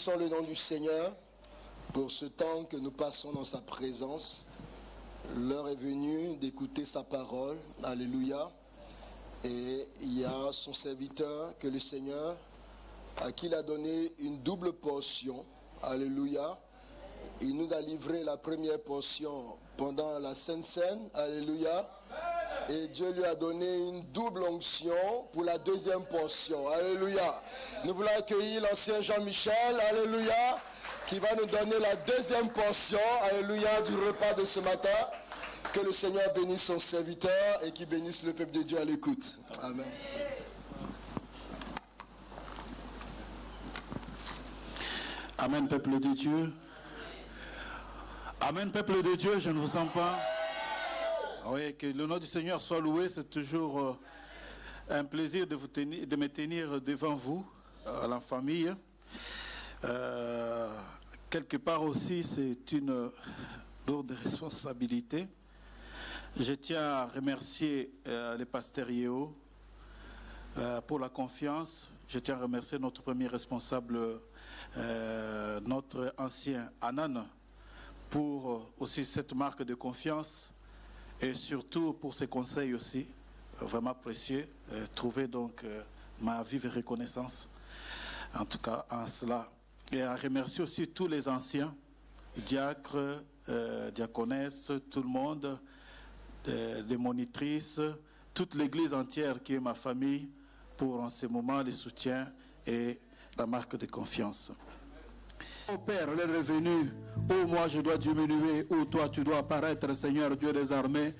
Bénissons le nom du Seigneur pour ce temps que nous passons dans sa présence. L'heure est venue d'écouter sa parole. Alléluia. Et il y a son serviteur que le Seigneur, à qui il a donné une double portion. Alléluia. Il nous a livré la première portion pendant la Sainte Seine. Alléluia. Et Dieu lui a donné une double onction pour la deuxième portion. Alléluia. Nous voulons accueillir l'ancien Jean-Michel. Alléluia. Qui va nous donner la deuxième portion. Alléluia. Du repas de ce matin. Que le Seigneur bénisse son serviteur et qu'il bénisse le peuple de Dieu à l'écoute. Amen. Amen, peuple de Dieu. Amen, peuple de Dieu, je ne vous sens pas. Oui, que le nom du Seigneur soit loué. C'est toujours un plaisir de me tenir devant vous, à la famille. Quelque part aussi, c'est une lourde responsabilité. Je tiens à remercier le pasteur Yeo pour la confiance. Je tiens à remercier notre premier responsable, notre ancien Anan, pour aussi cette marque de confiance et surtout pour ses conseils aussi, vraiment précieux. Trouver donc ma vive reconnaissance, en tout cas en cela. Et à remercier aussi tous les anciens, diacres, diaconesses, tout le monde, les monitrices, toute l'église entière qui est ma famille, pour en ce moment le soutien et la marque de confiance. Ô Père, les revenus, ô moi je dois diminuer, ô toi tu dois apparaître, Seigneur Dieu des armées.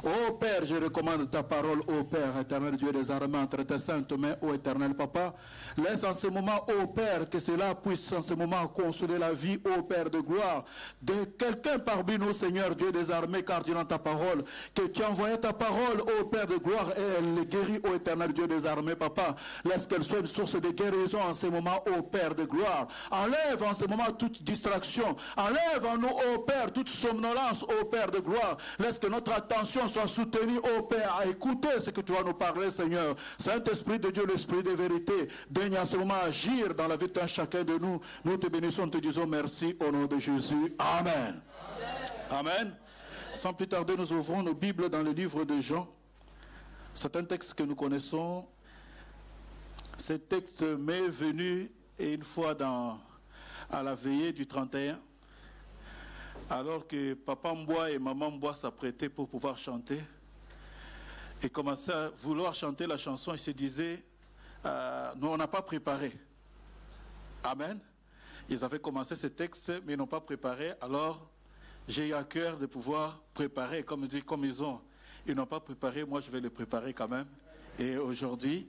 Ô Père, je recommande ta parole, ô Père, éternel Dieu des armées, entre tes saintes mains, ô éternel Papa. Laisse en ce moment, ô Père, que cela puisse en ce moment consoler la vie, ô Père de gloire, de quelqu'un parmi nous, Seigneur Dieu des armées, car tu dans ta parole, que tu as envoyé ta parole, ô Père de gloire, et elle les guérit, ô éternel Dieu des armées, Papa. Laisse qu'elle soit une source de guérison en ce moment, ô Père de gloire. Enlève en ce moment toute distraction. Enlève en nous, ô Père, toute somnolence, ô Père de gloire. Laisse que notre attention soit soutenue, ô Père, à écouter ce que tu vas nous parler, Seigneur. Saint-Esprit de Dieu, l'Esprit de vérité, daigne en ce moment agir dans la vie d'un chacun de nous. Nous te bénissons, te disons merci au nom de Jésus. Amen. Amen. Amen. Sans plus tarder, nous ouvrons nos Bibles dans le livre de Jean. C'est un texte que nous connaissons. Ce texte m'est venu une fois à la veillée du 31, alors que Papa Mboua et Maman Mboua s'apprêtaient pour pouvoir chanter et commençaient à vouloir chanter la chanson. Ils se disaient, nous on n'a pas préparé. Amen. Ils avaient commencé ce texte, mais ils n'ont pas préparé. Alors, j'ai eu à cœur de pouvoir préparer. Comme ils n'ont pas préparé, moi je vais le préparer quand même. Et aujourd'hui,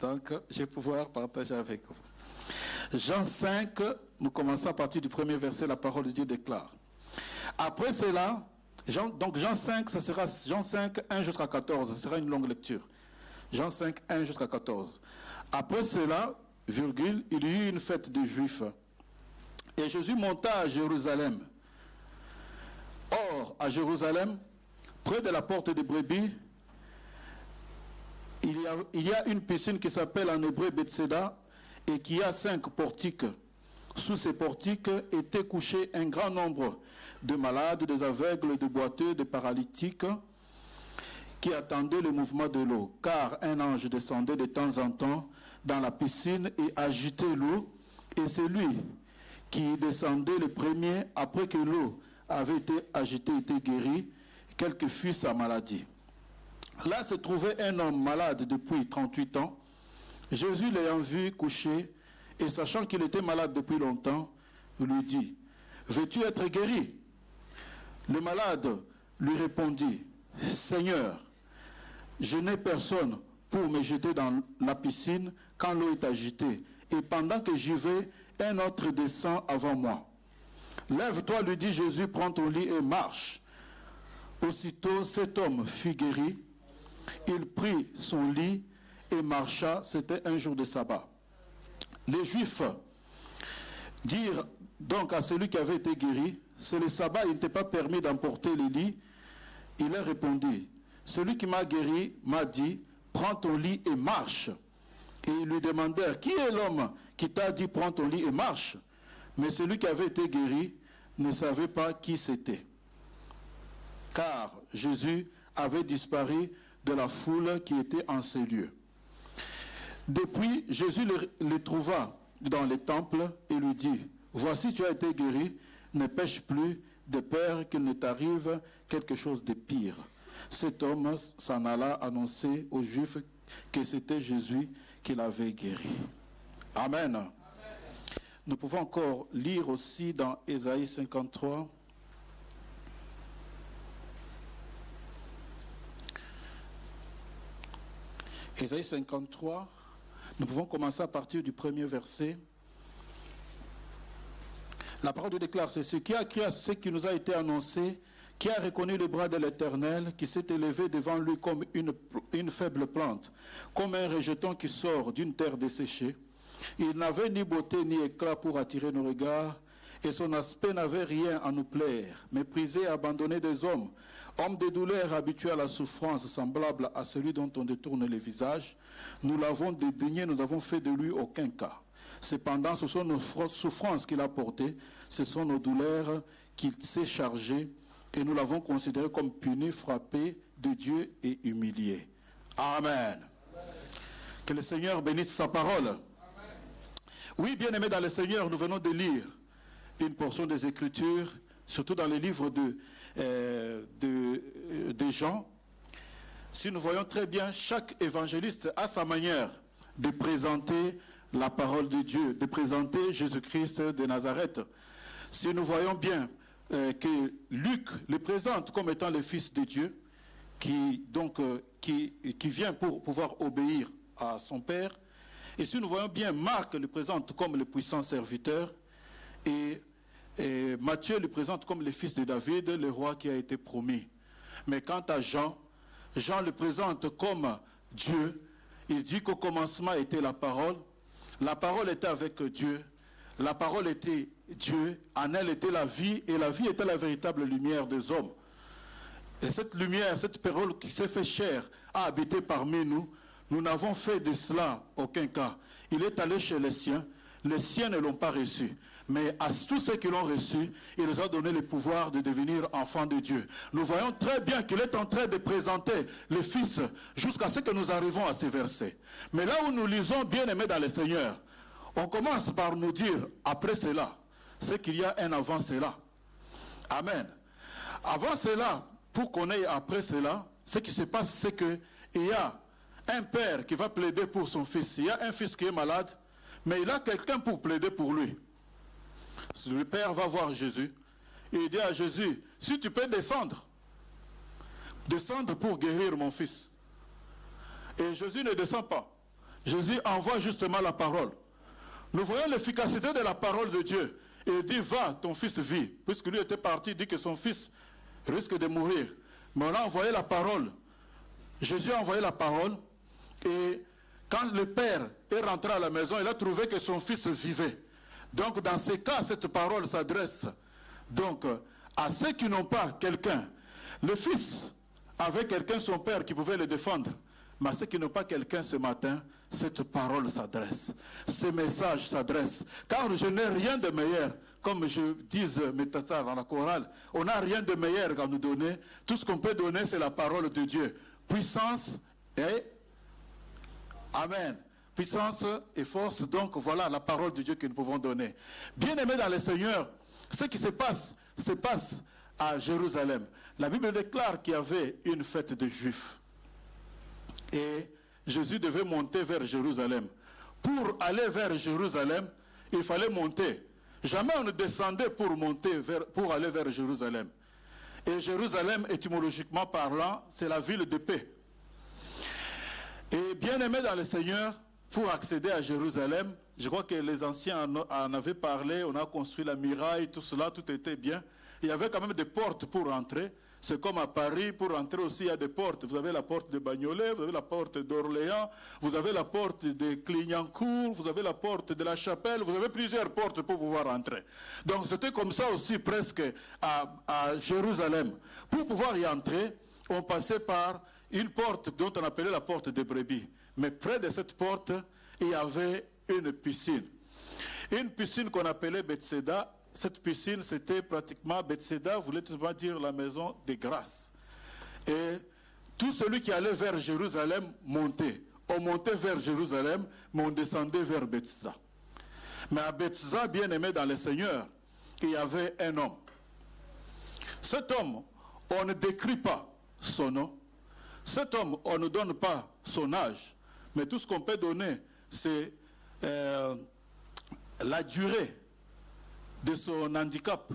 donc, je vais pouvoir partager avec vous. Jean 5, nous commençons à partir du premier verset, la parole de Dieu déclare. Après cela, donc Jean 5, ça sera Jean 5, 1 jusqu'à 14, ce sera une longue lecture. Jean 5, 1 jusqu'à 14. Après cela, virgule, il y eut une fête des Juifs. Et Jésus monta à Jérusalem. Or, à Jérusalem, près de la porte des brebis, il y a une piscine qui s'appelle en hébreu Bethséda et qui a 5 portiques. Sous ces portiques étaient couchés un grand nombre de malades, des aveugles, de boiteux, de paralytiques qui attendaient le mouvement de l'eau. Car un ange descendait de temps en temps dans la piscine et agitait l'eau. Et c'est lui qui descendait le premier après que l'eau avait été agitée, était guéri, quelle que fût sa maladie. Là se trouvait un homme malade depuis 38 ans. Jésus l'ayant vu couché, et sachant qu'il était malade depuis longtemps, lui dit, « Veux-tu être guéri ?» Le malade lui répondit, « Seigneur, je n'ai personne pour me jeter dans la piscine quand l'eau est agitée, et pendant que j'y vais, un autre descend avant moi. Lève-toi, lui dit Jésus, prends ton lit et marche. » Aussitôt, cet homme fut guéri. Il prit son lit et marcha. C'était un jour de sabbat. Les Juifs dirent donc à celui qui avait été guéri, c'est le sabbat, il n'était pas permis d'emporter le lit. Il leur répondit, celui qui m'a guéri m'a dit, prends ton lit et marche. Et ils lui demandèrent, qui est l'homme qui t'a dit, prends ton lit et marche? Mais celui qui avait été guéri ne savait pas qui c'était, car Jésus avait disparu de la foule qui était en ces lieux. Depuis, Jésus le trouva dans les temples et lui dit, « Voici, tu as été guéri, ne pêche plus, de peur qu'il ne t'arrive quelque chose de pire. » Cet homme s'en alla annoncer aux Juifs que c'était Jésus qui l'avait guéri. Amen. Amen. Nous pouvons encore lire aussi dans Ésaïe 53. Ésaïe 53, nous pouvons commencer à partir du premier verset. La parole de Dieu déclare ceci: qui a cru à ce qui nous a été annoncé, qui a reconnu le bras de l'Éternel, qui s'est élevé devant lui comme une faible plante, comme un rejeton qui sort d'une terre desséchée. Il n'avait ni beauté ni éclat pour attirer nos regards, et son aspect n'avait rien à nous plaire. Méprisé et abandonné des hommes, homme de douleur, habitué à la souffrance, semblable à celui dont on détourne le visage, nous l'avons dédaigné, nous n'avons fait de lui aucun cas. Cependant, ce sont nos souffrances qu'il a portées, ce sont nos douleurs qu'il s'est chargé, et nous l'avons considéré comme puni, frappé de Dieu et humilié. Amen. Que le Seigneur bénisse sa parole. Amen. Oui, bien-aimés dans le Seigneur, nous venons de lire une portion des Écritures, surtout dans les livres de Jean. Si nous voyons très bien, chaque évangéliste a sa manière de présenter la parole de Dieu, de présenter Jésus-Christ de Nazareth. Si nous voyons bien que Luc le présente comme étant le Fils de Dieu, qui vient pour pouvoir obéir à son Père, et si nous voyons bien, Marc le présente comme le puissant serviteur, et Matthieu le présente comme le fils de David, le roi qui a été promis. Mais quant à Jean, Jean le présente comme Dieu. Il dit qu'au commencement était la parole était avec Dieu, la parole était Dieu, en elle était la vie, et la vie était la véritable lumière des hommes. Et cette lumière, cette parole qui s'est fait chair, a habité parmi nous. Nous n'avons fait de cela aucun cas. Il est allé chez les siens ne l'ont pas reçu. Mais à tous ceux qui l'ont reçu, il nous a donné le pouvoir de devenir enfants de Dieu. Nous voyons très bien qu'il est en train de présenter le Fils jusqu'à ce que nous arrivons à ces versets. Mais là où nous lisons, bien-aimés dans le Seigneur, on commence par nous dire, après cela, c'est qu'il y a un avant cela. Amen. Avant cela, pour qu'on ait après cela, ce qui se passe, c'est qu'il y a un père qui va plaider pour son fils. Il y a un fils qui est malade, mais il a quelqu'un pour plaider pour lui. Le père va voir Jésus et il dit à Jésus, si tu peux descendre pour guérir mon fils. Et Jésus ne descend pas. Jésus envoie justement la parole. Nous voyons l'efficacité de la parole de Dieu. Et il dit, va, ton fils vit. Puisque lui était parti, il dit que son fils risque de mourir. Mais on a envoyé la parole. Jésus a envoyé la parole. Et quand le père est rentré à la maison, il a trouvé que son fils vivait. Donc dans ces cas, cette parole s'adresse donc à ceux qui n'ont pas quelqu'un. Le fils avait quelqu'un, son père, qui pouvait le défendre. Mais à ceux qui n'ont pas quelqu'un ce matin, cette parole s'adresse. Ce message s'adresse. Car je n'ai rien de meilleur. Comme je dis mes tatars dans la chorale, on n'a rien de meilleur à nous donner. Tout ce qu'on peut donner, c'est la parole de Dieu. Puissance et Amen. Puissance et force, donc voilà la parole de Dieu que nous pouvons donner. Bien-aimés dans le Seigneur, ce qui se passe à Jérusalem. La Bible déclare qu'il y avait une fête des Juifs. Et Jésus devait monter vers Jérusalem. Pour aller vers Jérusalem, il fallait monter. Jamais on ne descendait pour aller vers Jérusalem. Et Jérusalem, étymologiquement parlant, c'est la ville de paix. Et bien aimé dans le Seigneur, pour accéder à Jérusalem, je crois que les anciens en avaient parlé, on a construit la muraille, tout cela, tout était bien. Il y avait quand même des portes pour rentrer. C'est comme à Paris, pour rentrer aussi, il y a des portes. Vous avez la porte de Bagnolet, vous avez la porte d'Orléans, vous avez la porte de Clignancourt, vous avez la porte de la Chapelle, vous avez plusieurs portes pour pouvoir rentrer. Donc c'était comme ça aussi presque à Jérusalem. Pour pouvoir y entrer, on passait par une porte dont on appelait la porte des brebis. Mais près de cette porte, il y avait une piscine. Une piscine qu'on appelait Bethséda. Cette piscine, c'était pratiquement, Bethséda voulait tout simplement dire la maison des grâces. Et tout celui qui allait vers Jérusalem montait. On montait vers Jérusalem, mais on descendait vers Bethséda. Mais à Bethséda, bien aimé dans le Seigneur, il y avait un homme. Cet homme, on ne décrit pas son nom. Cet homme, on ne donne pas son âge. Mais tout ce qu'on peut donner, c'est la durée de son handicap.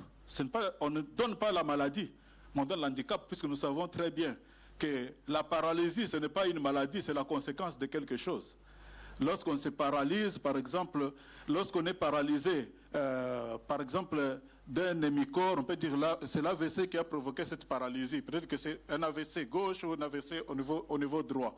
On ne donne pas la maladie, mais on donne l'handicap, puisque nous savons très bien que la paralysie, ce n'est pas une maladie, c'est la conséquence de quelque chose. Lorsqu'on se paralyse, par exemple, lorsqu'on est paralysé, par exemple, d'un hémicorps, on peut dire que c'est l'AVC qui a provoqué cette paralysie. Peut-être que c'est un AVC gauche ou un AVC au niveau droit.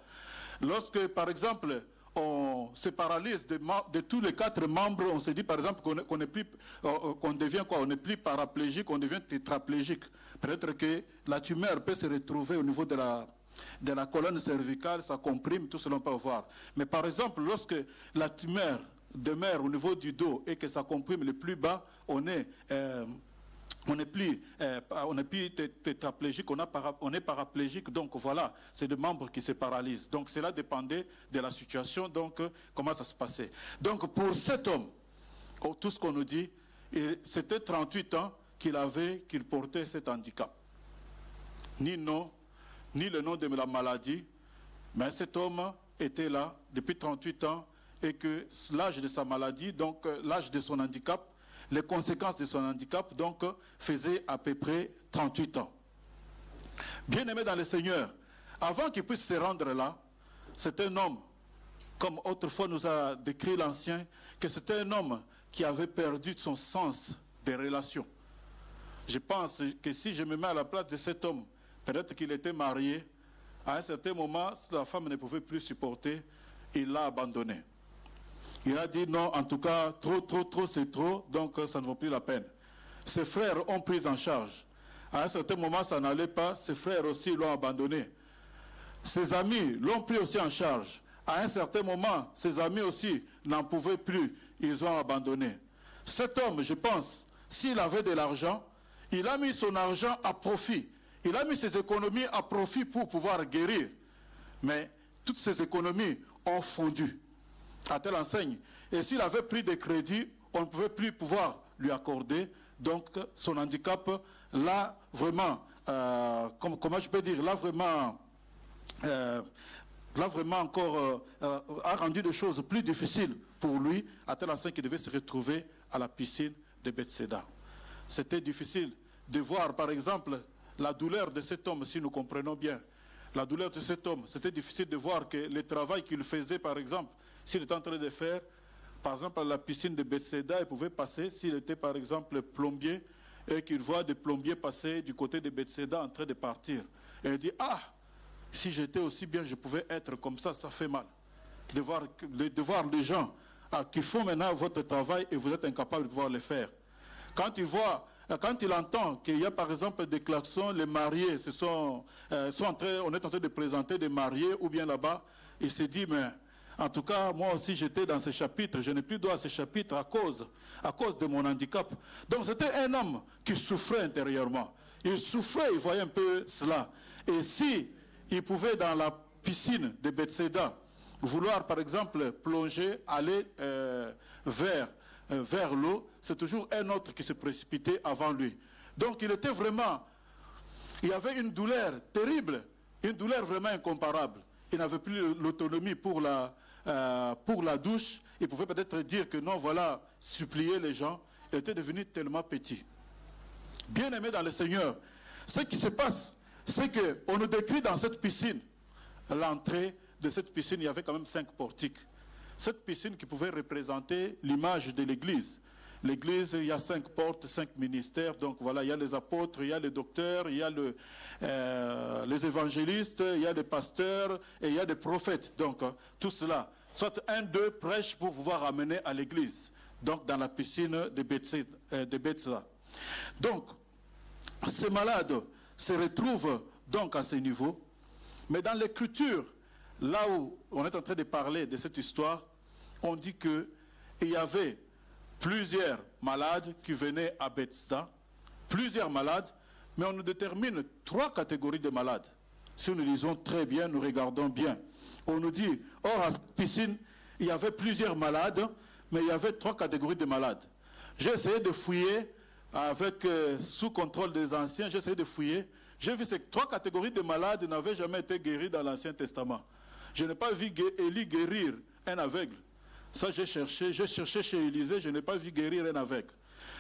Lorsque, par exemple, on se paralyse de tous les 4 membres, on se dit par exemple qu'on devient quoi? On n'est plus paraplégique, on devient tétraplégique. Peut-être que la tumeur peut se retrouver au niveau de la colonne cervicale, ça comprime, tout cela on peut voir. Mais par exemple, lorsque la tumeur demeure au niveau du dos et que ça comprime le plus bas, on n'est plus tétraplégique, on est paraplégique. Donc voilà, c'est des membres qui se paralysent. Donc cela dépendait de la situation, donc comment ça se passait. Donc pour cet homme, tout ce qu'on nous dit, c'était 38 ans qu'il portait cet handicap. Ni nom, ni le nom de la maladie, mais cet homme était là depuis 38 ans et que l'âge de sa maladie, donc l'âge de son handicap, les conséquences de son handicap, donc, faisaient à peu près 38 ans. Bien-aimé dans le Seigneur, avant qu'il puisse se rendre là, c'est un homme, comme autrefois nous a décrit l'Ancien, que c'était un homme qui avait perdu son sens des relations. Je pense que si je me mets à la place de cet homme, peut-être qu'il était marié, à un certain moment, si la femme ne pouvait plus supporter, il l'a abandonné. Il a dit non, en tout cas, trop, c'est trop, donc ça ne vaut plus la peine. Ses frères ont pris en charge. À un certain moment, ça n'allait pas, ses frères aussi l'ont abandonné. Ses amis l'ont pris aussi en charge. À un certain moment, ses amis aussi n'en pouvaient plus, ils ont abandonné. Cet homme, je pense, s'il avait de l'argent, il a mis son argent à profit. Il a mis ses économies à profit pour pouvoir guérir. Mais toutes ces économies ont fondu à telle enseigne. Et s'il avait pris des crédits, on ne pouvait plus pouvoir lui accorder. Donc son handicap, là vraiment, comment je peux dire, là vraiment encore a rendu des choses plus difficiles pour lui, à telle enseigne qu'il devait se retrouver à la piscine de Bethséda. C'était difficile de voir, par exemple, la douleur de cet homme, si nous comprenons bien. La douleur de cet homme, c'était difficile de voir que le travail qu'il faisait, par exemple, s'il était en train de faire, par exemple, à la piscine de Bethséda, il pouvait passer, s'il était, par exemple, plombier, et qu'il voit des plombiers passer du côté de Bethséda en train de partir. Et il dit, ah, si j'étais aussi bien, je pouvais être comme ça fait mal. De voir les gens qui font maintenant votre travail et vous êtes incapable de pouvoir le faire. Quand il entend qu'il y a par exemple des klaxons, les mariés on est en train de présenter des mariés ou bien là-bas, il se dit, mais en tout cas, moi aussi j'étais dans ce chapitre, je n'ai plus droit à ce chapitre à cause de mon handicap. Donc c'était un homme qui souffrait intérieurement. Il souffrait, il voyait un peu cela. Et si il pouvait dans la piscine de Bethséda vouloir par exemple plonger, aller vers l'eau, c'est toujours un autre qui se précipitait avant lui. Donc il était vraiment, il y avait une douleur terrible, une douleur vraiment incomparable. Il n'avait plus l'autonomie pour la douche. Il pouvait peut-être dire que non, voilà, supplier les gens. Il était devenu tellement petit. Bien aimé dans le Seigneur, ce qui se passe, c'est qu'on nous décrit dans cette piscine, l'entrée de cette piscine, il y avait quand même 5 portiques. Cette piscine qui pouvait représenter l'image de l'Église. L'Église, il y a 5 portes, 5 ministères. Donc voilà, il y a les apôtres, il y a les docteurs, il y a les évangélistes, il y a les pasteurs et il y a des prophètes. Donc tout cela, soit 1, 2 prêchent pour pouvoir amener à l'Église. Donc dans la piscine de Bethséda. Donc, ces malades se retrouvent donc à ce niveau. Mais dans l'Écriture, là où on est en train de parler de cette histoire, on dit qu'il y avait plusieurs malades qui venaient à Bethesda, plusieurs malades, mais on nous détermine 3 catégories de malades. Si nous lisons très bien, nous regardons bien. On nous dit, or à cette piscine, il y avait plusieurs malades, mais il y avait 3 catégories de malades. J'ai essayé de fouiller, sous contrôle des anciens, j'ai essayé de fouiller. J'ai vu que ces 3 catégories de malades n'avaient jamais été guéris dans l'Ancien Testament. Je n'ai pas vu Élie guérir un aveugle. Ça, j'ai cherché chez Élisée, je n'ai pas vu guérir un aveugle.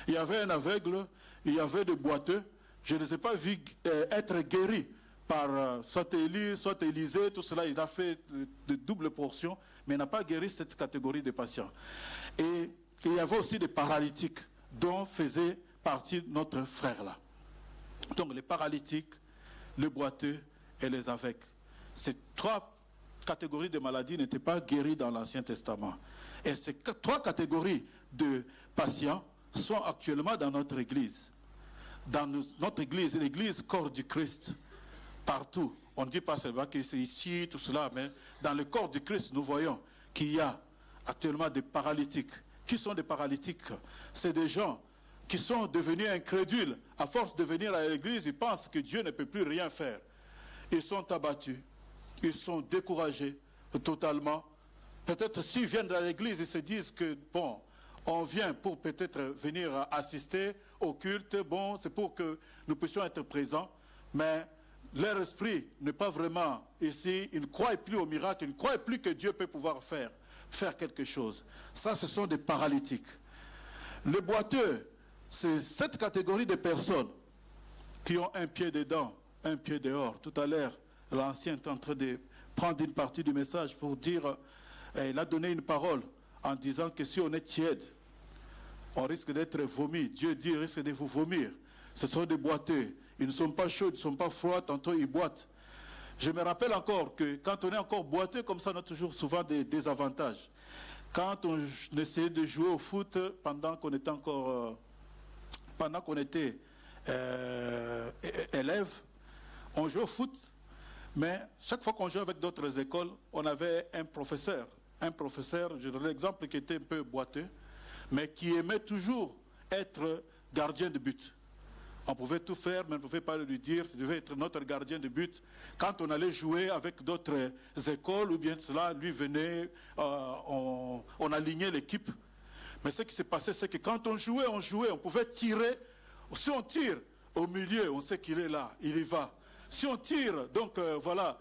Il y avait un aveugle, il y avait des boiteux, je ne les ai pas vus être guéris par soit Élie, soit Élisée, tout cela, il a fait de doubles portions, mais il n'a pas guéri cette catégorie de patients. Et il y avait aussi des paralytiques, dont faisait partie notre frère là. Donc les paralytiques, les boiteux et les aveugles. Ces 3 catégories de maladies n'étaient pas guéries dans l'Ancien Testament. Et ces 3 catégories de patients sont actuellement dans notre Église. Dans notre Église, l'Église corps du Christ, partout. On ne dit pas seulement que c'est ici, tout cela, mais dans le corps du Christ, nous voyons qu'il y a actuellement des paralytiques. Qui sont des paralytiques? C'est des gens qui sont devenus incrédules. À force de venir à l'église, ils pensent que Dieu ne peut plus rien faire. Ils sont abattus, ils sont découragés totalement. Peut-être s'ils viennent à l'église, ils se disent que, bon, on vient pour peut-être venir assister au culte, bon, c'est pour que nous puissions être présents, mais leur esprit n'est pas vraiment ici, ils ne croient plus au miracle, ils ne croient plus que Dieu peut pouvoir faire quelque chose. Ça, ce sont des paralytiques. Les boiteux, c'est cette catégorie de personnes qui ont un pied dedans, un pied dehors. Tout à l'heure, l'ancien est en train de prendre une partie du message pour dire, il a donné une parole en disant que si on est tiède, on risque d'être vomi. Dieu dit, il risque de vous vomir. Ce sont des boiteux. Ils ne sont pas chauds, ils ne sont pas froids, tantôt ils boitent. Je me rappelle encore que quand on est encore boiteux, comme ça, on a toujours souvent des désavantages. Quand on essayait de jouer au foot pendant qu'on était encore... pendant qu'on était élève, on jouait au foot, mais chaque fois qu'on jouait avec d'autres écoles, on avait un professeur, je donne l'exemple, qui était un peu boiteux, mais qui aimait toujours être gardien de but. On pouvait tout faire, mais on ne pouvait pas lui dire, il devait être notre gardien de but. Quand on allait jouer avec d'autres écoles, ou bien cela, lui venait, on alignait l'équipe. Mais ce qui s'est passé, c'est que quand on jouait, on pouvait tirer. Si on tire au milieu, on sait qu'il est là, il y va. Si on tire, donc voilà,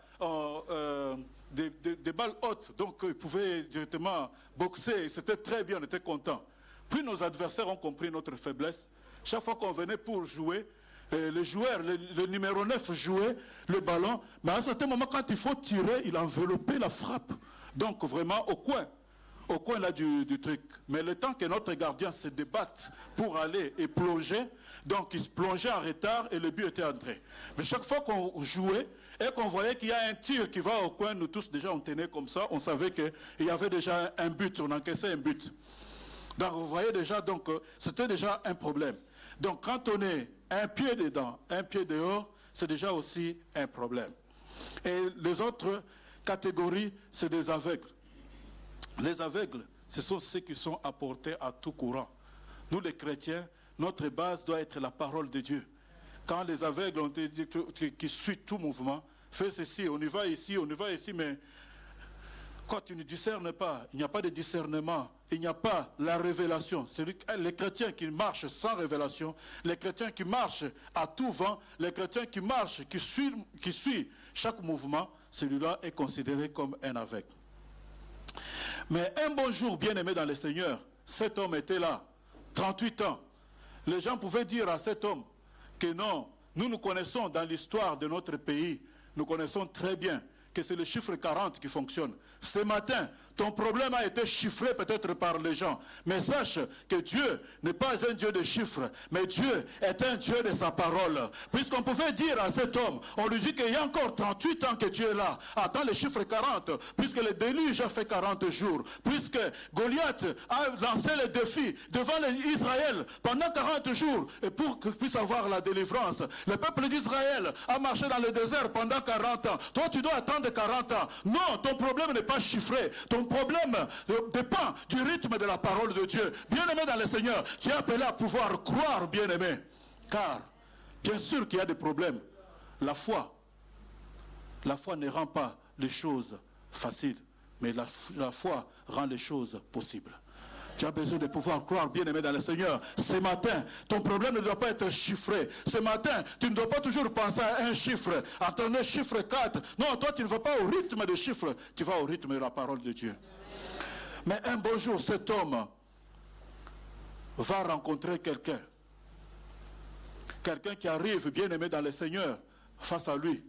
des balles hautes, donc il pouvait directement boxer, c'était très bien, on était content. Puis nos adversaires ont compris notre faiblesse. Chaque fois qu'on venait pour jouer, le joueur, le numéro 9 jouait le ballon, mais à un certain moment, quand il faut tirer, il enveloppait la frappe. Donc vraiment au coin là du truc. Mais le temps que notre gardien se débatte pour aller et plonger, donc il se plongeait en retard et le but était entré. Mais chaque fois qu'on jouait et qu'on voyait qu'il y a un tir qui va au coin, nous tous déjà on tenait comme ça, on savait qu'il y avait déjà un but, on encaissait un but. Donc vous voyez déjà, donc c'était déjà un problème. Donc quand on est un pied dedans, un pied dehors, c'est déjà aussi un problème. Et les autres catégories, c'est des aveugles. Les aveugles, ce sont ceux qui sont apportés à tout courant. Nous les chrétiens, notre base doit être la parole de Dieu. Quand les aveugles ont été dit qui suivent tout mouvement, fais ceci, on y va ici, mais quand tu ne discernes pas, il n'y a pas de discernement, il n'y a pas la révélation. C'est les chrétiens qui marchent sans révélation, les chrétiens qui marchent à tout vent, les chrétiens qui marchent, qui suivent chaque mouvement, celui-là est considéré comme un aveugle. Mais un bon jour, bien-aimé dans le Seigneur, cet homme était là, 38 ans. Les gens pouvaient dire à cet homme que non, nous connaissons dans l'histoire de notre pays, nous connaissons très bien que c'est le chiffre 40 qui fonctionne. Ce matin, ton problème a été chiffré peut-être par les gens. Mais sache que Dieu n'est pas un Dieu de chiffres, mais Dieu est un Dieu de sa parole. Puisqu'on pouvait dire à cet homme, on lui dit qu'il y a encore 38 ans que Dieu est là. Attends le chiffre 40, puisque le déluge a fait 40 jours. Puisque Goliath a lancé le défi devant Israël pendant 40 jours, et pour qu'il puisse avoir la délivrance. Le peuple d'Israël a marché dans le désert pendant 40 ans. Toi, tu dois attendre de 40 ans. Non, ton problème n'est pas chiffré. Ton problème dépend du rythme de la parole de Dieu. Bien-aimé dans le Seigneur, tu es appelé à pouvoir croire, bien-aimé. Car, bien sûr qu'il y a des problèmes. La foi ne rend pas les choses faciles, mais la foi rend les choses possibles. Tu as besoin de pouvoir croire, bien-aimé dans le Seigneur. Ce matin, ton problème ne doit pas être chiffré. Ce matin, tu ne dois pas toujours penser à un chiffre. Attends, chiffre 4. Non, toi, tu ne vas pas au rythme des chiffres. Tu vas au rythme de la parole de Dieu. Mais un beau jour, cet homme va rencontrer quelqu'un. Quelqu'un qui arrive, bien-aimé dans le Seigneur, face à lui.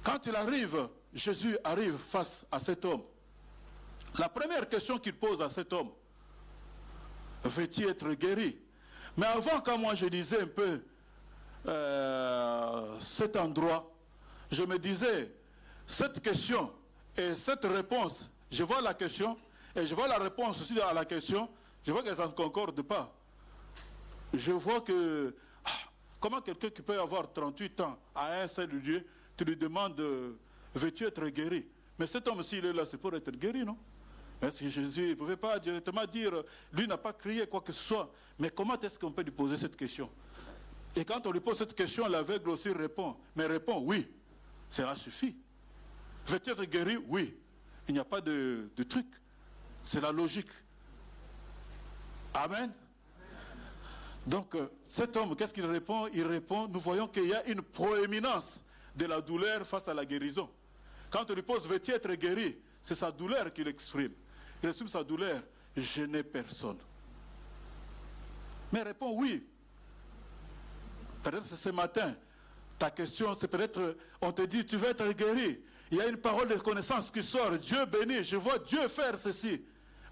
Quand il arrive, Jésus arrive face à cet homme. La première question qu'il pose à cet homme, veux-tu être guéri? Mais avant, quand moi je lisais un peu cet endroit, je me disais, cette question et cette réponse, je vois la question et je vois la réponse aussi à la question, je vois qu'elles ne concordent pas. Je vois que, comment quelqu'un qui peut avoir 38 ans à un seul lieu, tu lui demandes, veux-tu être guéri? Mais cet homme, s'il est là, c'est pour être guéri, non? Est-ce que Jésus ne pouvait pas directement dire, lui n'a pas crié quoi que ce soit, mais comment est-ce qu'on peut lui poser cette question? Et quand on lui pose cette question, l'aveugle aussi répond, mais répond oui, cela suffit. Veux-tu être guéri? Oui. Il n'y a pas de truc, c'est la logique. Amen. Donc cet homme, qu'est-ce qu'il répond? Il répond, nous voyons qu'il y a une proéminence de la douleur face à la guérison. Quand on lui pose, veux-tu être guéri? C'est sa douleur qu'il exprime. Il exprime sa douleur. Je n'ai personne. Mais répond oui. Peut-être ce matin, ta question, c'est peut-être, on te dit, tu veux être guéri. Il y a une parole de connaissance qui sort. Dieu bénit, je vois Dieu faire ceci.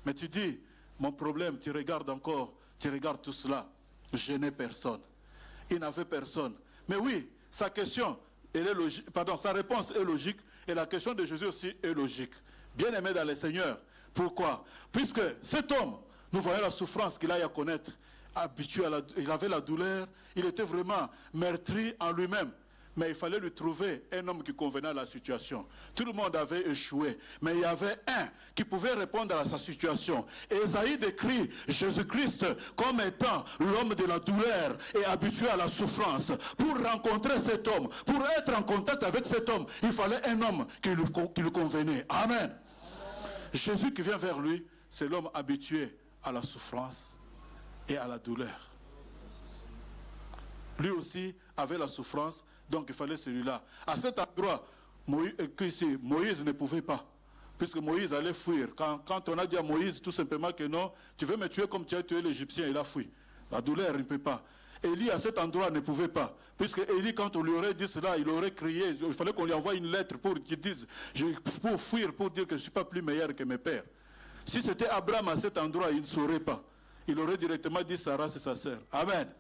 Mais tu dis, mon problème, tu regardes encore, tu regardes tout cela. Je n'ai personne. Il n'avait personne. Mais oui, sa question, elle est logique, pardon, sa réponse est logique et la question de Jésus aussi est logique. Bien-aimé dans le Seigneur. Pourquoi? Puisque cet homme, nous voyons la souffrance qu'il a à connaître, habitué il avait la douleur, il était vraiment meurtri en lui-même. Mais il fallait lui trouver un homme qui convenait à la situation. Tout le monde avait échoué, mais il y avait un qui pouvait répondre à sa situation. Et Ésaïe décrit Jésus-Christ comme étant l'homme de la douleur et habitué à la souffrance. Pour rencontrer cet homme, pour être en contact avec cet homme, il fallait un homme qui lui convenait. Amen. Jésus qui vient vers lui, c'est l'homme habitué à la souffrance et à la douleur. Lui aussi avait la souffrance, donc il fallait celui-là. À cet endroit, Moïse ne pouvait pas, puisque Moïse allait fuir. Quand on a dit à Moïse tout simplement que non, tu veux me tuer comme tu as tué l'Égyptien, il a fui. La douleur, il ne peut pas. Élie à cet endroit ne pouvait pas, puisque Élie, quand on lui aurait dit cela, il aurait crié, il fallait qu'on lui envoie une lettre pour qu'il dise, pour fuir, pour dire que je ne suis pas plus meilleur que mes pères. Si c'était Abraham à cet endroit, il ne saurait pas. Il aurait directement dit Sarah, c'est sa sœur. Amen.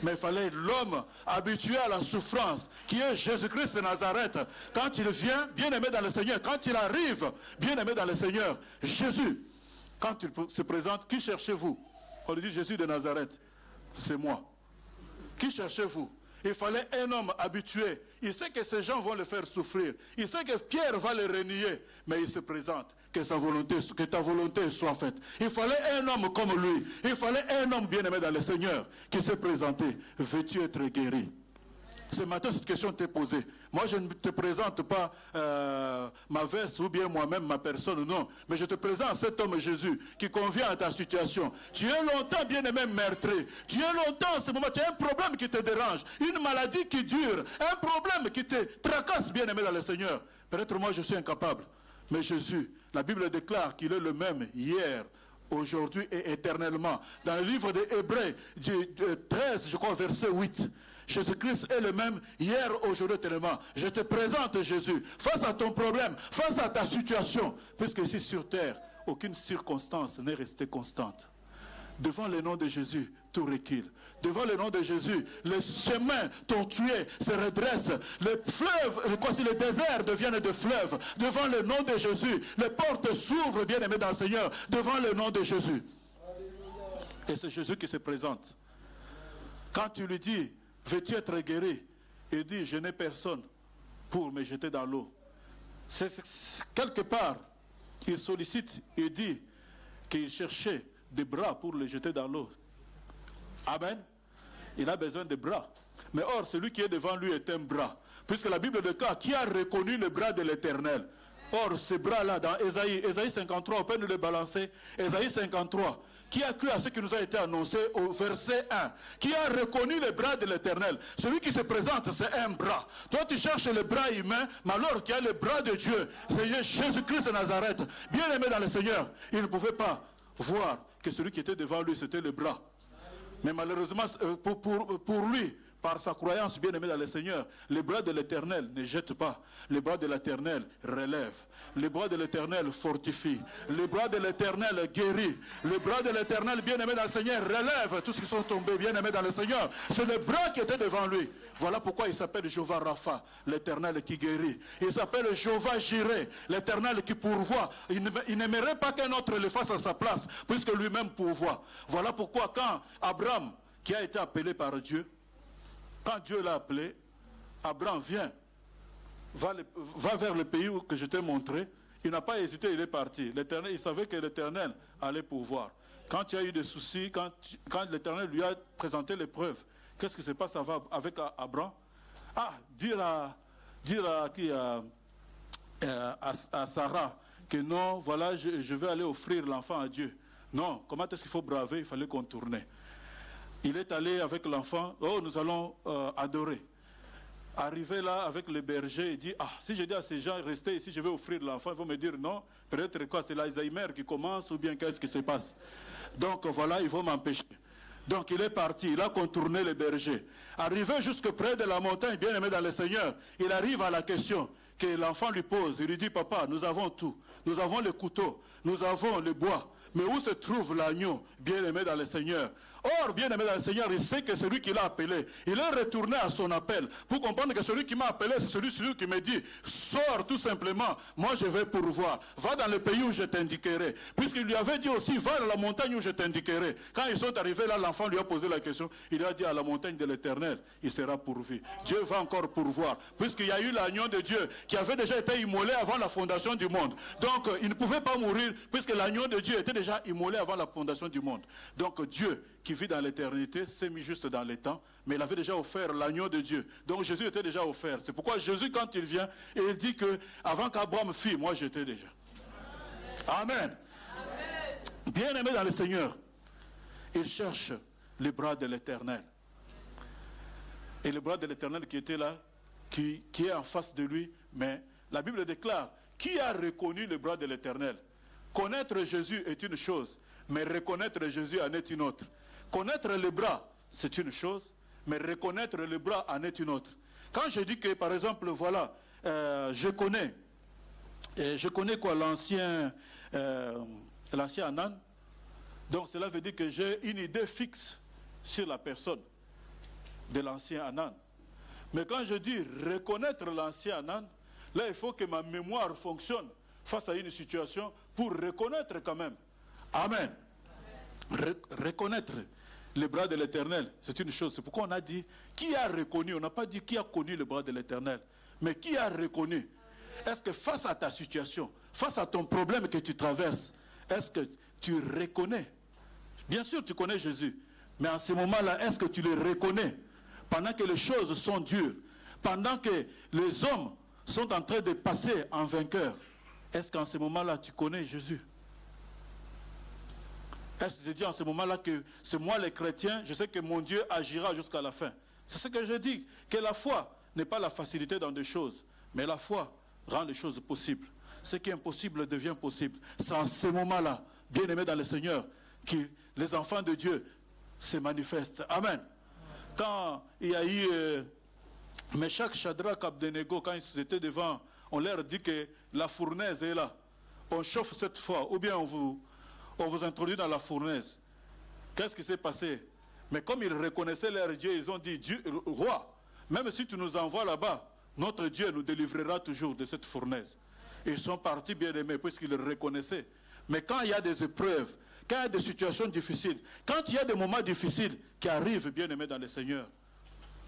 Mais il fallait l'homme habitué à la souffrance, qui est Jésus-Christ de Nazareth. Quand il vient, bien-aimé dans le Seigneur, quand il arrive, bien-aimé dans le Seigneur, Jésus, quand il se présente, qui cherchez-vous? On lui dit Jésus de Nazareth, c'est moi. Qui cherchez-vous? Il fallait un homme habitué. Il sait que ces gens vont le faire souffrir. Il sait que Pierre va le renier, mais il se présente. Que ta volonté soit faite. Il fallait un homme comme lui. Il fallait un homme bien-aimé dans le Seigneur qui s'est présenté. Veux-tu être guéri? Ce matin, cette question t'est posée. Moi, je ne te présente pas ma veste ou bien moi-même, ma personne, non. Mais je te présente cet homme Jésus qui convient à ta situation. Tu es longtemps bien-aimé meurtri. Tu es longtemps en ce moment, tu as un problème qui te dérange. Une maladie qui dure. Un problème qui te tracasse bien-aimé dans le Seigneur. Peut-être moi, je suis incapable. Mais Jésus, la Bible déclare qu'il est le même hier, aujourd'hui et éternellement. Dans le livre des Hébreux, 13, je crois, verset 8. Jésus-Christ est le même hier, aujourd'hui, éternellement. Je te présente Jésus face à ton problème, face à ta situation. Puisque ici sur terre, aucune circonstance n'est restée constante. Devant le nom de Jésus, tout recule. Devant le nom de Jésus, les chemins tortueux se redressent. Les fleuves, les déserts deviennent des fleuves. Devant le nom de Jésus, les portes s'ouvrent, bien-aimés dans le Seigneur. Devant le nom de Jésus. Et c'est Jésus qui se présente. Quand tu lui dis, veux-tu être guéri? Il dit, je n'ai personne pour me jeter dans l'eau. Quelque part, il sollicite et dit qu'il cherchait des bras pour le jeter dans l'eau. Amen. Il a besoin de bras. Mais or, celui qui est devant lui est un bras. Puisque la Bible déclare qui a reconnu le bras de l'Éternel. Or, ce bras-là, dans Ésaïe 53, on peut nous le balancer. Ésaïe 53, qui a cru à ce qui nous a été annoncé au verset 1. Qui a reconnu le bras de l'Éternel. Celui qui se présente, c'est un bras. Toi, tu cherches le bras humain, mais alors qu'il y a le bras de Dieu. C'est Jésus-Christ de Nazareth. Bien aimé dans le Seigneur, il ne pouvait pas voir que celui qui était devant lui, c'était le bras. Mais malheureusement, pour lui, par sa croyance bien aimée dans le Seigneur, les bras de l'Éternel ne jettent pas. Les bras de l'Éternel relèvent. Les bras de l'Éternel fortifient. Les bras de l'Éternel guérit. Les bras de l'Éternel bien aimé dans le Seigneur relèvent tous ceux qui sont tombés bien aimés dans le Seigneur. C'est le bras qui était devant lui. Voilà pourquoi il s'appelle Jéhovah Rapha, l'Éternel qui guérit. Il s'appelle Jéhovah Jireh, l'Éternel qui pourvoit. Il n'aimerait pas qu'un autre le fasse à sa place, puisque lui-même pourvoit. Voilà pourquoi quand Abraham, qui a été appelé par Dieu, quand Dieu l'a appelé, Abraham vient, va vers le pays que je t'ai montré. Il n'a pas hésité, il est parti. L'Éternel, il savait que l'Éternel allait pourvoir. Quand il y a eu des soucis, quand l'Éternel lui a présenté l'épreuve, qu'est-ce qui se passe avec Abraham? Dire à Sarah que non, voilà, je vais aller offrir l'enfant à Dieu. Non, comment est-ce qu'il faut braver? Il fallait contourner. Il est allé avec l'enfant, nous allons adorer. Arrivé là avec le berger, il dit, si je dis à ces gens, restez ici, je vais offrir l'enfant, ils vont me dire non, peut-être quoi, c'est l'Alzheimer qui commence ou bien qu'est-ce qui se passe. Donc voilà, ils vont m'empêcher. Donc il est parti, il a contourné le berger. Arrivé jusque près de la montagne, bien aimé dans le Seigneur, il arrive à la question que l'enfant lui pose. Il lui dit, papa, nous avons tout. Nous avons le couteau, nous avons le bois. Mais où se trouve l'agneau, bien aimé dans le Seigneur? Or, bien aimé dans le Seigneur, il sait que celui qui l'a appelé, il est retourné à son appel pour comprendre que celui qui m'a appelé, c'est celui qui me dit, sors tout simplement, moi je vais pourvoir. Va dans le pays où je t'indiquerai. Puisqu'il lui avait dit aussi, va dans la montagne où je t'indiquerai. Quand ils sont arrivés là, l'enfant lui a posé la question, il a dit à la montagne de l'Éternel, il sera pourvu. Dieu va encore pourvoir. Puisqu'il y a eu l'agneau de Dieu qui avait déjà été immolé avant la fondation du monde. Donc, il ne pouvait pas mourir puisque l'agneau de Dieu était déjà immolé avant la fondation du monde. Donc, Dieu qui vit dans l'éternité, s'est mis juste dans les temps, mais il avait déjà offert l'agneau de Dieu. Donc Jésus était déjà offert. C'est pourquoi Jésus, quand il vient, il dit que avant qu'Abraham fît, moi j'étais déjà. Amen. Bien aimé dans le Seigneur, il cherche les bras de l'Éternel. Et le bras de l'Éternel qui était là, qui est en face de lui, mais la Bible déclare, qui a reconnu le bras de l'Éternel? Connaître Jésus est une chose, mais reconnaître Jésus en est une autre. Connaître le bras, c'est une chose, mais reconnaître le bras en est une autre. Quand je dis que, par exemple, voilà, je connais quoi, l'ancien Anan, donc cela veut dire que j'ai une idée fixe sur la personne de l'ancien Anan. Mais quand je dis reconnaître l'ancien Anan, là il faut que ma mémoire fonctionne face à une situation pour reconnaître quand même. Amen. Reconnaître les bras de l'Éternel, c'est une chose. C'est pourquoi on a dit, qui a reconnu? On n'a pas dit qui a connu le bras de l'Éternel, mais qui a reconnu? Est-ce que face à ta situation, face à ton problème que tu traverses, est-ce que tu reconnais? Bien sûr, tu connais Jésus, mais en ce moment-là, est-ce que tu le reconnais? Pendant que les choses sont dures, pendant que les hommes sont en train de passer en vainqueur, est-ce qu'en ce moment-là, tu connais Jésus? Est-ce que tu te dis en ce moment-là que c'est moi le chrétien, je sais que mon Dieu agira jusqu'à la fin? C'est ce que je dis, que la foi n'est pas la facilité dans des choses, mais la foi rend les choses possibles. Ce qui est impossible devient possible. C'est en ce moment-là, bien aimé dans le Seigneur, que les enfants de Dieu se manifestent. Amen. Quand il y a eu Meshach, Shadrach, Abednego, quand ils étaient devant, on leur dit que la fournaise est là. On chauffe cette fois, ou bien on vous introduit dans la fournaise. Qu'est-ce qui s'est passé? Mais comme ils reconnaissaient leur Dieu, ils ont dit, Dieu, roi, même si tu nous envoies là-bas, notre Dieu nous délivrera toujours de cette fournaise. Ils sont partis bien aimés, puisqu'ils le reconnaissaient. Mais quand il y a des épreuves, quand il y a des situations difficiles, quand il y a des moments difficiles qui arrivent bien aimés dans le Seigneur,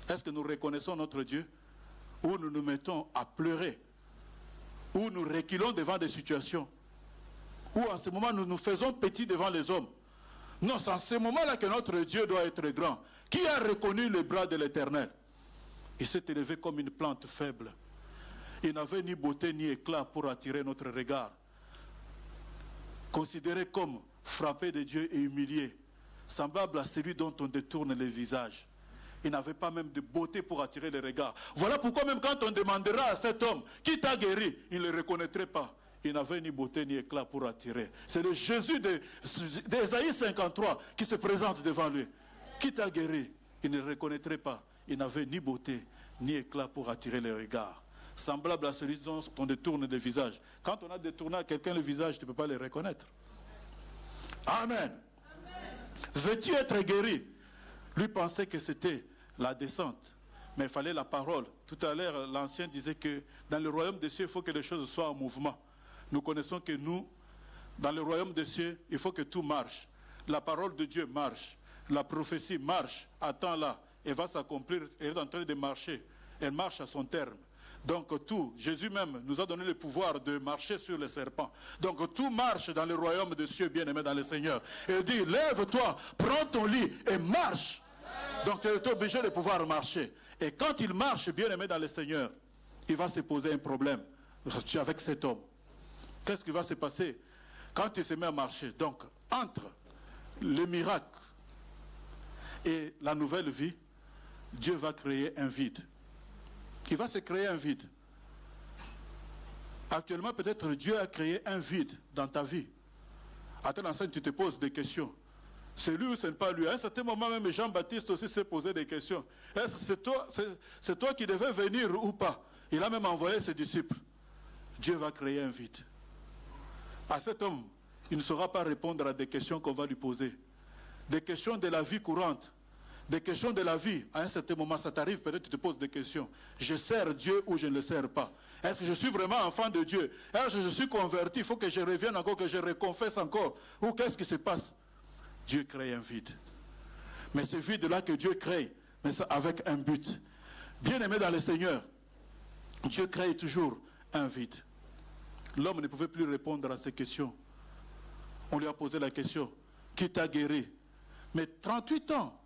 est-ce que nous reconnaissons notre Dieu? où nous nous mettons à pleurer, où nous reculons devant des situations, où en ce moment nous nous faisons petits devant les hommes. Non, c'est en ce moment-là que notre Dieu doit être grand. Qui a reconnu le bras de l'Éternel? Il s'est élevé comme une plante faible. Il n'avait ni beauté ni éclat pour attirer notre regard. Considéré comme frappé de Dieu et humilié, semblable à celui dont on détourne le visage. Il n'avait pas même de beauté pour attirer les regards. Voilà pourquoi même quand on demandera à cet homme qui t'a guéri, il ne le reconnaîtrait pas. Il n'avait ni beauté ni éclat pour attirer. C'est le Jésus d'Ésaïe 53 qui se présente devant lui. Qui t'a guéri? Il ne le reconnaîtrait pas. Il n'avait ni beauté ni éclat pour attirer les regards. Semblable à celui dont on détourne le visage. Quand on a détourné à quelqu'un le visage, tu ne peux pas le reconnaître. Amen. Veux-tu être guéri? Lui pensait que c'était la descente. Mais il fallait la parole. Tout à l'heure, l'ancien disait que dans le royaume des cieux, il faut que les choses soient en mouvement. Nous connaissons que nous, dans le royaume des cieux, il faut que tout marche. La parole de Dieu marche. La prophétie marche. Attends-là. Elle va s'accomplir. Elle est en train de marcher. Elle marche à son terme. Donc tout, Jésus même nous a donné le pouvoir de marcher sur les serpents. Donc tout marche dans le royaume des cieux, bien-aimé dans le Seigneur. Et il dit, lève-toi, prends ton lit et marche. Donc tu es obligé de pouvoir marcher. Et quand il marche, bien-aimé dans le Seigneur, il va se poser un problème avec cet homme. Qu'est-ce qui va se passer quand il se met à marcher? Donc, entre le miracle et la nouvelle vie, Dieu va créer un vide. Il va se créer un vide. Actuellement, peut-être Dieu a créé un vide dans ta vie. À tel instant, tu te poses des questions. C'est lui ou ce n'est pas lui? À un certain moment, même Jean-Baptiste aussi s'est posé des questions. Est-ce que c'est toi qui devais venir ou pas? Il a même envoyé ses disciples. Dieu va créer un vide. À cet homme, il ne saura pas répondre à des questions qu'on va lui poser. Des questions de la vie courante. Des questions de la vie. À un certain moment, ça t'arrive, peut-être tu te poses des questions. Je sers Dieu ou je ne le sers pas? Est-ce que je suis vraiment enfant de Dieu? Est-ce que je suis converti? Il faut que je revienne encore, que je reconfesse encore. Ou qu'est-ce qui se passe? Dieu crée un vide. Mais ce vide-là que Dieu crée, mais ça avec un but. Bien-aimé dans le Seigneur, Dieu crée toujours un vide. L'homme ne pouvait plus répondre à ces questions. On lui a posé la question, qui t'a guéri? Mais 38 ans,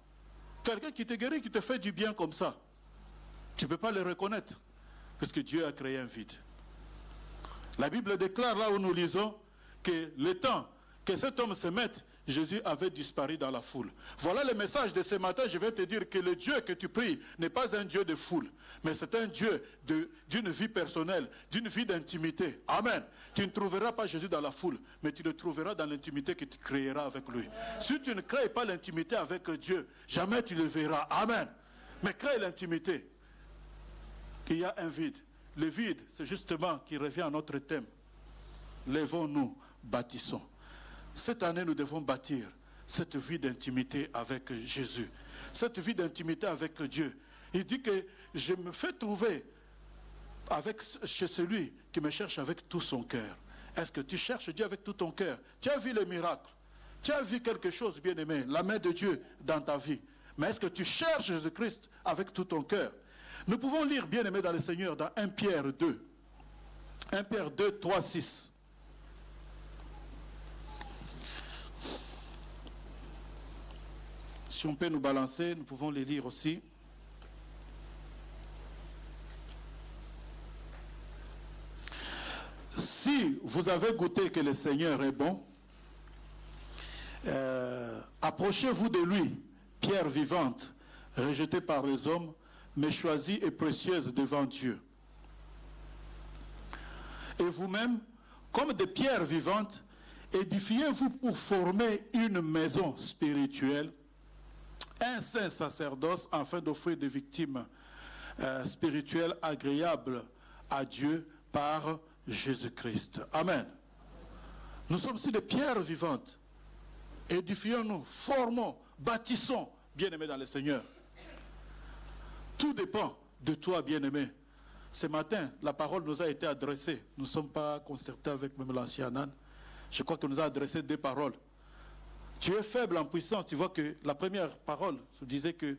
quelqu'un qui te guérit, qui te fait du bien comme ça, tu ne peux pas le reconnaître, parce que Dieu a créé un vide. La Bible déclare, là où nous lisons, que le temps que cet homme se mette, Jésus avait disparu dans la foule. Voilà le message de ce matin. Je vais te dire que le Dieu que tu pries n'est pas un Dieu de foule, mais c'est un Dieu d'une vie personnelle, d'une vie d'intimité. Amen. Tu ne trouveras pas Jésus dans la foule, mais tu le trouveras dans l'intimité que tu créeras avec lui. Si tu ne crées pas l'intimité avec Dieu, jamais tu le verras. Amen. Mais crée l'intimité. Il y a un vide. Le vide, c'est justement qui revient à notre thème. Lèvons-nous, bâtissons. Cette année, nous devons bâtir cette vie d'intimité avec Jésus. Cette vie d'intimité avec Dieu. Il dit que je me fais trouver chez celui qui me cherche avec tout son cœur. Est-ce que tu cherches Dieu avec tout ton cœur? Tu as vu les miracles. Tu as vu quelque chose, bien-aimé, la main de Dieu dans ta vie. Mais est-ce que tu cherches Jésus-Christ avec tout ton cœur? Nous pouvons lire, bien-aimé dans le Seigneur, dans 1 Pierre 2. 1 Pierre 2, 3, 6. Si on peut nous balancer, nous pouvons les lire aussi. Si vous avez goûté que le Seigneur est bon, approchez-vous de lui, pierre vivante, rejetée par les hommes, mais choisie et précieuse devant Dieu. Et vous-même, comme des pierres vivantes, édifiez-vous pour former une maison spirituelle, un saint sacerdoce, afin d'offrir des victimes spirituelles agréables à Dieu par Jésus-Christ. Amen. Nous sommes ici des pierres vivantes. Édifions-nous, formons, bâtissons, bien-aimés dans le Seigneur. Tout dépend de toi, bien-aimé. Ce matin, la parole nous a été adressée. Nous ne sommes pas concertés avec même l'ancien Anan. Je crois qu'il nous a adressé 2 paroles. Tu es faible en puissance. Tu vois que la première parole disait que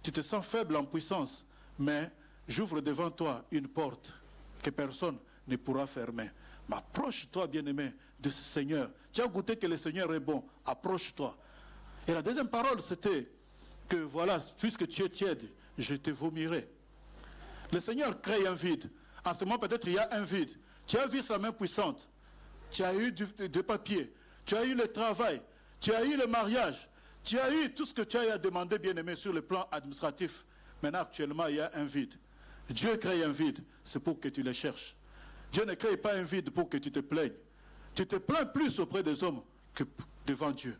tu te sens faible en puissance, mais j'ouvre devant toi une porte que personne ne pourra fermer. Mais approche-toi, bien-aimé, de ce Seigneur. Tu as goûté que le Seigneur est bon, approche-toi. Et la deuxième parole, c'était que voilà, puisque tu es tiède, je te vomirai. Le Seigneur crée un vide. En ce moment, peut-être il y a un vide. Tu as vu sa main puissante. Tu as eu des papiers. Tu as eu le travail. Tu as eu le mariage. Tu as eu tout ce que tu as demandé, bien-aimé, sur le plan administratif. Maintenant, actuellement, il y a un vide. Dieu crée un vide, c'est pour que tu le cherches. Dieu ne crée pas un vide pour que tu te plaignes. Tu te plains plus auprès des hommes que devant Dieu.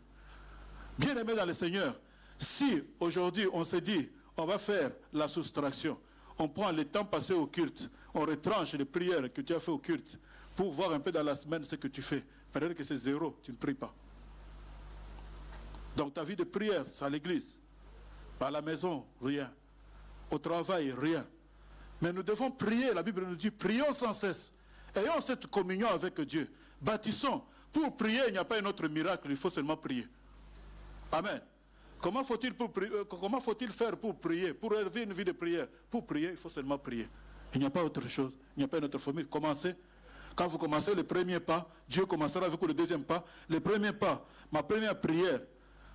Bien-aimé dans le Seigneur, si aujourd'hui on se dit, on va faire la soustraction, on prend le temps passé au culte, on retranche les prières que tu as fait au culte, pour voir un peu dans la semaine ce que tu fais. Peut-être que c'est zéro, tu ne pries pas. Donc ta vie de prière, c'est à l'église. À la maison, rien. Au travail, rien. Mais nous devons prier, la Bible nous dit, prions sans cesse. Ayons cette communion avec Dieu. Bâtissons. Pour prier, il n'y a pas un autre miracle, il faut seulement prier. Amen. Comment faut-il faire pour prier, pour élever une vie de prière? Pour prier, il faut seulement prier. Il n'y a pas autre chose, il n'y a pas une autre formule. Commencez. Quand vous commencez le premier pas, Dieu commencera avec vous le deuxième pas. Le premier pas, ma première prière,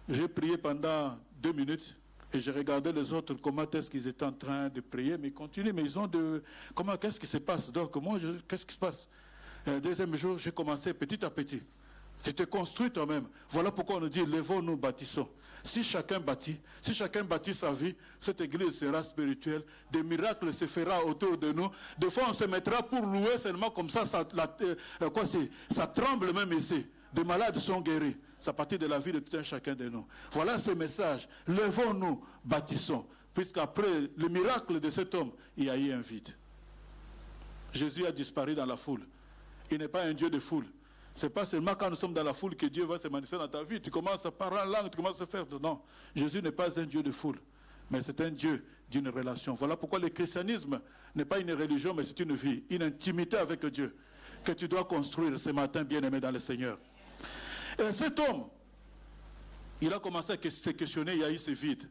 j'ai prié pendant 2 minutes et j'ai regardé les autres, comment est-ce qu'ils étaient en train de prier, mais ils continuent, mais ils ont de... Qu'est-ce qui se passe? Donc moi, qu'est-ce qui se passe? Le deuxième jour, j'ai commencé petit à petit. Tu te construis toi-même. Voilà pourquoi on nous dit, levons-nous, bâtissons. Si chacun bâtit sa vie, cette église sera spirituelle. Des miracles se feront autour de nous. Des fois, on se mettra pour louer seulement comme ça. Ça tremble même ici. Des malades sont guéris. C'est à partir de la vie de tout un chacun de nous. Voilà ce message. Levons-nous, bâtissons. Puisqu'après le miracle de cet homme, il y a eu un vide. Jésus a disparu dans la foule. Il n'est pas un Dieu de foule. Ce n'est pas seulement quand nous sommes dans la foule que Dieu va se manifester dans ta vie. Tu commences à parler en langue, tu commences à faire... Non, Jésus n'est pas un Dieu de foule, mais c'est un Dieu d'une relation. Voilà pourquoi le christianisme n'est pas une religion, mais c'est une vie, une intimité avec Dieu que tu dois construire ce matin, bien-aimé dans le Seigneur. Et cet homme, il a commencé à se questionner, il y a eu ce vide.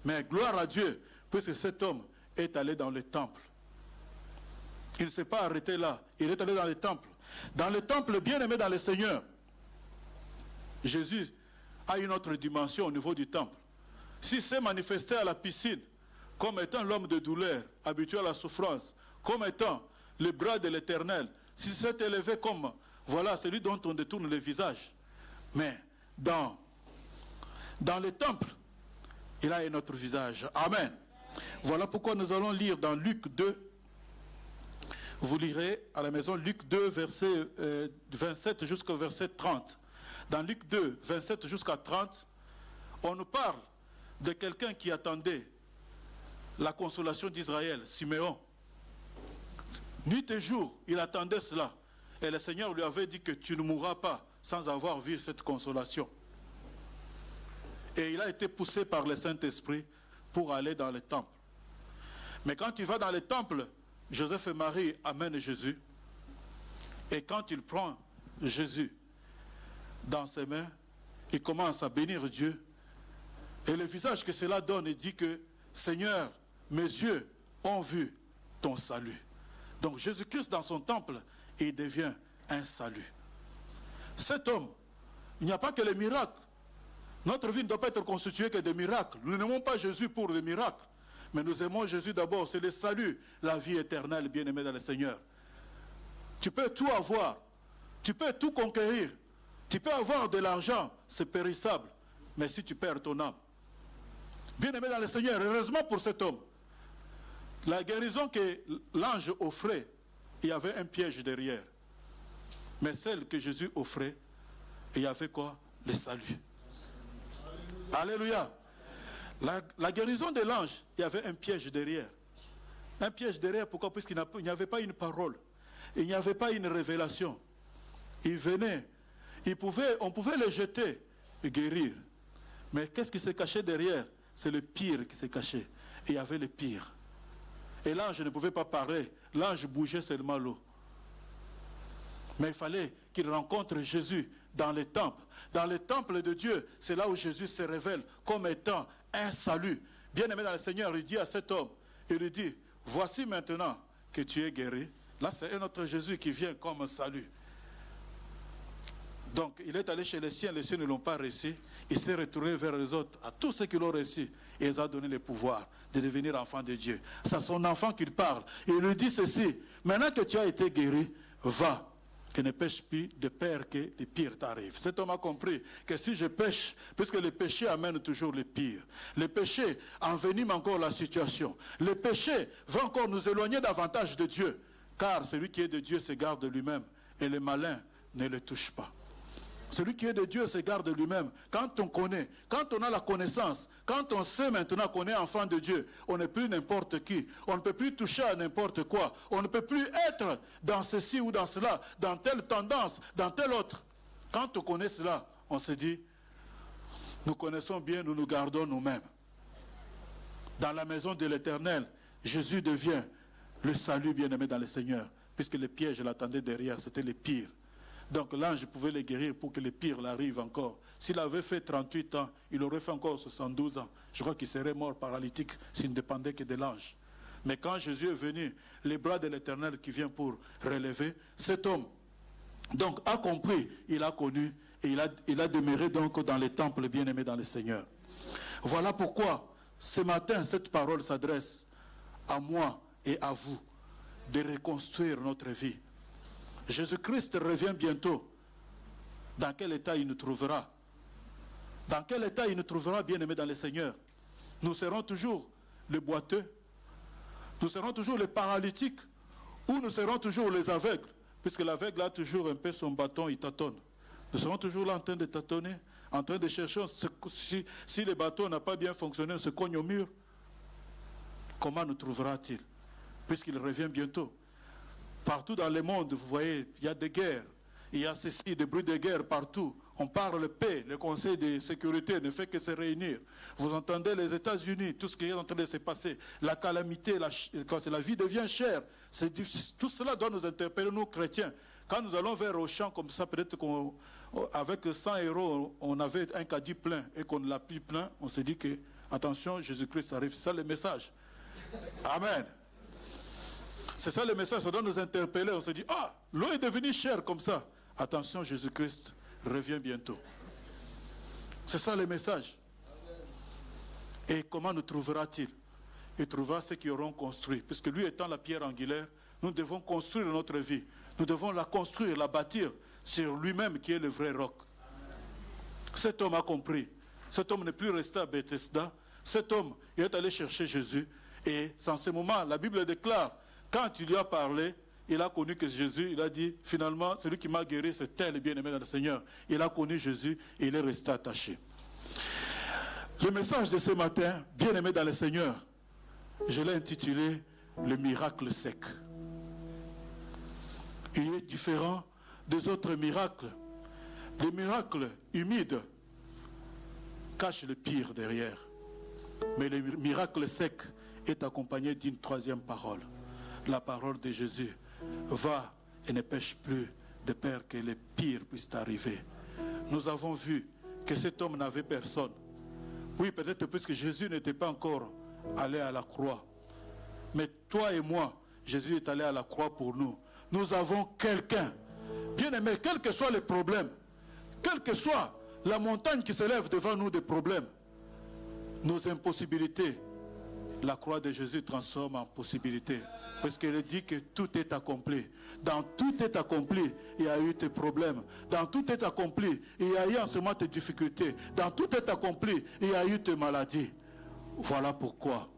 Mais gloire à Dieu, puisque cet homme est allé dans le temple. Il ne s'est pas arrêté là, il est allé dans le temple. Dans le temple, bien-aimé dans le Seigneur, Jésus a une autre dimension au niveau du temple. S'il s'est manifesté à la piscine comme étant l'homme de douleur, habitué à la souffrance, comme étant le bras de l'Éternel, s'il s'est élevé comme, voilà, celui dont on détourne le visage. Mais dans le temple, il a un autre visage. Amen. Voilà pourquoi nous allons lire dans Luc 2. Vous lirez à la maison Luc 2, verset 27 jusqu'au verset 30. Dans Luc 2, 27 jusqu'à 30, on nous parle de quelqu'un qui attendait la consolation d'Israël, Siméon. Nuit et jour, il attendait cela. Et le Seigneur lui avait dit que tu ne mourras pas sans avoir vu cette consolation. Et il a été poussé par le Saint-Esprit pour aller dans le temple. Mais quand il va dans le temple, Joseph et Marie amènent Jésus. Et quand il prend Jésus dans ses mains, il commence à bénir Dieu. Et le visage que cela donne, il dit que Seigneur, mes yeux ont vu ton salut. Donc Jésus-Christ dans son temple, il devient un salut. Cet homme, il n'y a pas que les miracles. Notre vie ne doit pas être constituée que de miracles. Nous n'aimons pas Jésus pour les miracles. Mais nous aimons Jésus d'abord, c'est le salut, la vie éternelle, bien-aimé dans le Seigneur. Tu peux tout avoir, tu peux tout conquérir, tu peux avoir de l'argent, c'est périssable, mais si tu perds ton âme. Bien-aimé dans le Seigneur, heureusement pour cet homme, la guérison que l'ange offrait, il y avait un piège derrière. Mais celle que Jésus offrait, il y avait quoi? Le salut. Alléluia. La guérison de l'ange, il y avait un piège derrière. Un piège derrière, pourquoi? Puisqu'il n'y avait pas une parole. Il n'y avait pas une révélation. Il venait. On pouvait le jeter et guérir. Mais qu'est-ce qui se cachait derrière? C'est le pire qui se cachait. Et il y avait le pire. Et l'ange ne pouvait pas parler. L'ange bougeait seulement l'eau. Mais il fallait qu'il rencontre Jésus dans le temple. Dans le temple de Dieu, c'est là où Jésus se révèle comme étant un salut. Bien-aimé dans le Seigneur, il dit à cet homme, il lui dit, voici maintenant que tu es guéri. Là, c'est un autre Jésus qui vient comme un salut. Donc, il est allé chez les siens ne l'ont pas reçu. Il s'est retourné vers les autres, à tous ceux qui l'ont reçu, et il les a donné le pouvoir de devenir enfant de Dieu. C'est son enfant qu'il parle. Et il lui dit ceci, maintenant que tu as été guéri, va, que ne pêche plus de peur que le pire t'arrive. Cet homme a compris que si je pêche, puisque le péché amène toujours le pire, le péché envenime encore la situation. Le péché va encore nous éloigner davantage de Dieu, car celui qui est de Dieu se garde de lui-même, et le malin ne le touche pas. Celui qui est de Dieu se garde de lui-même. Quand on connaît, quand on a la connaissance, quand on sait maintenant qu'on est enfant de Dieu, on n'est plus n'importe qui. On ne peut plus toucher à n'importe quoi. On ne peut plus être dans ceci ou dans cela, dans telle tendance, dans telle autre. Quand on connaît cela, on se dit, nous connaissons bien, nous nous gardons nous-mêmes. Dans la maison de l'Éternel, Jésus devient le salut bien-aimé dans le Seigneur, puisque le piège l'attendait derrière, c'était le pire. Donc l'ange pouvait les guérir pour que le pire l'arrive encore. S'il avait fait 38 ans, il aurait fait encore 72 ans. Je crois qu'il serait mort paralytique s'il ne dépendait que de l'ange. Mais quand Jésus est venu, les bras de l'Éternel qui vient pour relever, cet homme donc a compris, il a connu, et il a demeuré donc dans les temples bien-aimés dans le Seigneur. Voilà pourquoi ce matin, cette parole s'adresse à moi et à vous, de reconstruire notre vie. Jésus-Christ revient bientôt. Dans quel état il nous trouvera? Dans quel état il nous trouvera, bien-aimés dans le Seigneur? Nous serons toujours les boiteux? Nous serons toujours les paralytiques? Ou nous serons toujours les aveugles? Puisque l'aveugle a toujours un peu son bâton, il tâtonne. Nous serons toujours là en train de tâtonner, en train de chercher. Si le bâton n'a pas bien fonctionné, on se cogne au mur. Comment nous trouvera-t-il? Puisqu'il revient bientôt. Partout dans le monde, vous voyez, il y a des guerres. Il y a ceci, des bruits de guerre partout. On parle de paix. Le Conseil de sécurité ne fait que se réunir. Vous entendez les États-Unis, tout ce qui est en train de se passer. La calamité, quand la vie devient chère. Tout cela doit nous interpeller, nous chrétiens. Quand nous allons vers Auchan comme ça, peut-être qu'avec 100 €, on avait un caddie plein et qu'on l'a plus plein, on se dit que, attention, Jésus-Christ arrive. C'est ça le message. Amen. C'est ça le message, ça doit nous interpeller. On se dit, ah, l'eau est devenue chère comme ça. Attention, Jésus-Christ revient bientôt. C'est ça le message. Et comment nous trouvera-t-il? Il trouvera ceux qui auront construit. Puisque lui étant la pierre angulaire, nous devons construire notre vie. Nous devons la construire, la bâtir sur lui-même qui est le vrai roc. Cet homme a compris. Cet homme n'est plus resté à Bethesda. Cet homme est allé chercher Jésus. Et en ce moment, la Bible déclare, quand il lui a parlé, il a connu que Jésus, il a dit, finalement, celui qui m'a guéri, c'est tel bien-aimé dans le Seigneur. Il a connu Jésus et il est resté attaché. Le message de ce matin, bien-aimé dans le Seigneur, je l'ai intitulé « Le miracle sec ». Il est différent des autres miracles. Les miracles humides cachent le pire derrière. Mais le miracle sec est accompagné d'une troisième parole. La parole de Jésus, va et ne pêche plus de peur que le pire puisse arriver. Nous avons vu que cet homme n'avait personne. Oui, peut-être puisque Jésus n'était pas encore allé à la croix. Mais toi et moi, Jésus est allé à la croix pour nous. Nous avons quelqu'un. Bien aimé, quel que soit le problème, quelle que soit la montagne qui s'élève devant nous des problèmes, nos impossibilités, la croix de Jésus transforme en possibilité. Parce qu'elle dit que tout est accompli. Dans tout est accompli, il y a eu tes problèmes. Dans tout est accompli, il y a eu en ce moment tes difficultés. Dans tout est accompli, il y a eu tes maladies. Voilà pourquoi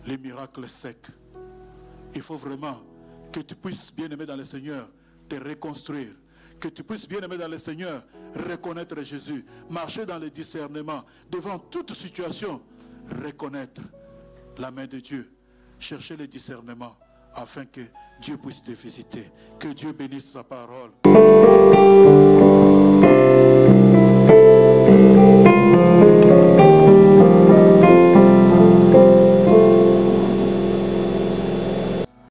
les miracles secs. Il faut vraiment que tu puisses, bien-aimé dans le Seigneur, te reconstruire. Que tu puisses, bien-aimé dans le Seigneur, reconnaître Jésus. Marcher dans le discernement. Devant toute situation, reconnaître la main de Dieu. Chercher le discernement afin que Dieu puisse te visiter. Que Dieu bénisse sa parole.